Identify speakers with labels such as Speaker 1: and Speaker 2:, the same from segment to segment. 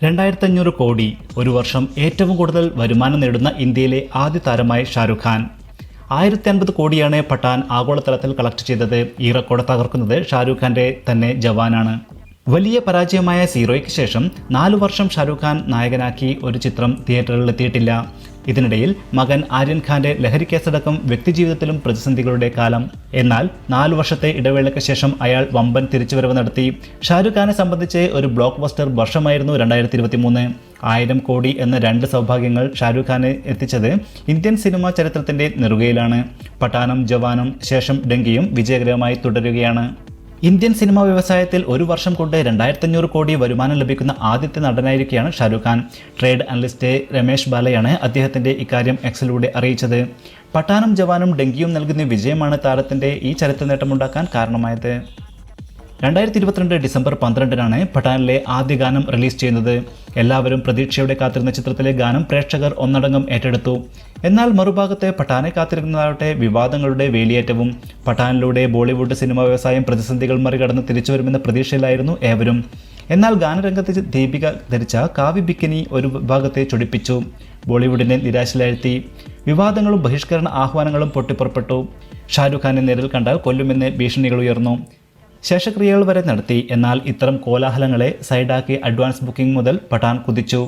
Speaker 1: 2500 കോടി ഒരു വർഷം ഏറ്റവും കൂടുതൽ വരുമാനം നേടുന്ന ഇന്ത്യയിലെ ആദ്യ താരമായി ഷാരൂഖ് ഖാൻ. 1050 കോടിയാണ് പഠാൻ ആഗോളതലത്തിൽ കളക്ട് ചെയ്തത്. ഈ റെക്കോർഡ് തകർക്കുന്നത് ഷാരൂഖ് ഖാന്റെ തന്നെ ജവാനാണ്. വലിയ പരാജയമായ സീറോയ്ക്ക് ശേഷം 4 വർഷം ഷാരൂഖ് ഖാൻ നായകനാക്കി ഒരു ചിത്രം തിയേറ്ററുകളിലെത്തിയിട്ടില്ല. ഇതിനിടയിൽ മകൻ ആര്യൻ ഖാന്റെ ലഹരി കേസടക്കം വ്യക്തിജീവിതത്തിലും പ്രതിസന്ധികളുടെ കാലം. എന്നാൽ 4 വർഷത്തെ ഇടവേളയ്ക്ക് ശേഷം അയാൾ വമ്പൻ തിരിച്ചുവരവ് നടത്തി. ഷാരൂഖ് ഖാനെ സംബന്ധിച്ച് ഒരു ബ്ലോക്ക് ബസ്റ്റർ വർഷമായിരുന്നു 2023. 1000 കോടി എന്ന 2 സൗഭാഗ്യങ്ങൾ ഷാരൂഖ് ഖാനെ എത്തിച്ചത് ഇന്ത്യൻ സിനിമാ ചരിത്രത്തിന്റെ നെറുകയിലാണ്. പഠാനും ജവാനും ശേഷം ഡങ്കിയും വിജയകരമായി തുടരുകയാണ്. ഇന്ത്യൻ സിനിമാ വ്യവസായത്തിൽ ഒരു വർഷം കൊണ്ട് 2500 കോടി വരുമാനം ലഭിക്കുന്ന ആദ്യത്തെ നടനായിരിക്കുകയാണ് ഷാരൂഖ് ഖാൻ. ട്രേഡ് അനലിസ്റ്റ് രമേശ് ബാലയാണ് അദ്ദേഹത്തിന്റെ ഇക്കാര്യം എക്സിലൂടെ അറിയിച്ചത്. പഠാനും ജവാനും ഡങ്കിയും നൽകുന്ന വിജയമാണ് താരത്തിന്റെ ഈ ചരിത്ര നേട്ടമുണ്ടാക്കാൻ കാരണമായത്. 2022 ഡിസംബർ 12-നാണ് പഠാനിലെ ആദ്യ ഗാനം റിലീസ് ചെയ്യുന്നത്. എല്ലാവരും പ്രതീക്ഷയോടെ കാത്തിരുന്ന ചിത്രത്തിലെ ഗാനം പ്രേക്ഷകർ ഒന്നടങ്കം ഏറ്റെടുത്തു. എന്നാൽ മറുഭാഗത്തെ പഠാനെ കാത്തിരുന്നതാവട്ടെ വിവാദങ്ങളുടെ വേലിയേറ്റവും. പഠാനിലൂടെ ബോളിവുഡ് സിനിമാ വ്യവസായം പ്രതിസന്ധികൾ മറികടന്ന് തിരിച്ചുവരുമെന്ന പ്രതീക്ഷയിലായിരുന്നു ഏവരും. എന്നാൽ ഗാനരംഗത്ത് ദീപിക ധരിച്ച കാവി ബിക്കിനി ഒരു വിഭാഗത്തെ ചൊടിപ്പിച്ചു. ബോളിവുഡിനെ നിരാശയിലാഴ്ത്തി. വിവാദങ്ങളും ബഹിഷ്കരണ ആഹ്വാനങ്ങളും പൊട്ടിപ്പുറപ്പെട്ടു. ഷാരൂഖ് ഖാനെ നേരിൽ കണ്ടാൽ കൊല്ലുമെന്ന് ഭീഷണികൾ ഉയർന്നു. ശേഷക്രിയകൾ വരെ നടത്തി. എന്നാൽ ഇത്തരം കോലാഹലങ്ങളെ സൈഡാക്കി അഡ്വാൻസ് ബുക്കിംഗ് മുതൽ പഠാൻ കുതിച്ചു.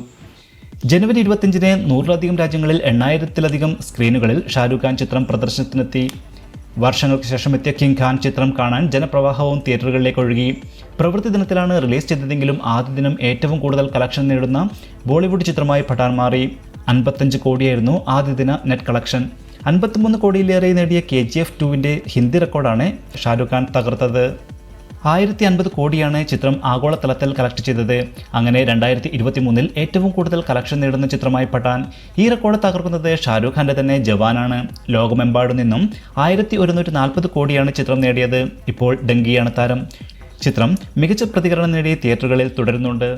Speaker 1: ജനുവരി 25-ന് 100-ലധികം രാജ്യങ്ങളിൽ 8000-ലധികം സ്ക്രീനുകളിൽ ഷാരൂഖ് ഖാൻ ചിത്രം പ്രദർശനത്തിനെത്തി. വർഷങ്ങൾക്ക് ശേഷം എത്തിയ കിങ് ഖാൻ ചിത്രം കാണാൻ ജനപ്രവാഹവും തിയേറ്ററുകളിലേക്ക് ഒഴുകി. പ്രവൃത്തി ദിനത്തിലാണ് റിലീസ് ചെയ്തതെങ്കിലും ആദ്യ ദിനം ഏറ്റവും കൂടുതൽ കളക്ഷൻ നേടുന്ന ബോളിവുഡ് ചിത്രമായി പഠാൻ മാറി. 55 കോടിയായിരുന്നു ആദ്യ ദിന നെറ്റ് കളക്ഷൻ. 53 കോടിയിലേറെ നേടിയ KGF 2-ന്റെ ഹിന്ദി റെക്കോർഡാണ് ഷാരൂഖ് ഖാൻ തകർത്തത്. 1050 കോടിയാണ് ചിത്രം ആഗോളതലത്തിൽ കളക്ട് ചെയ്തത്. അങ്ങനെ 2023-ൽ ഏറ്റവും കൂടുതൽ കളക്ഷൻ നേടുന്ന ചിത്രമായി പഠാൻ. ഈ റെക്കോർഡ് തകർക്കുന്നത് ഷാരൂഖ് ഖാന്റെ തന്നെ ജവാനാണ്. ലോകമെമ്പാടു നിന്നും 1140 കോടിയാണ് ചിത്രം നേടിയത്. ഇപ്പോൾ ഡങ്കിയാണ് താരം. ചിത്രം മികച്ച പ്രതികരണം നേടി തിയേറ്ററുകളിൽ തുടരുന്നുണ്ട്.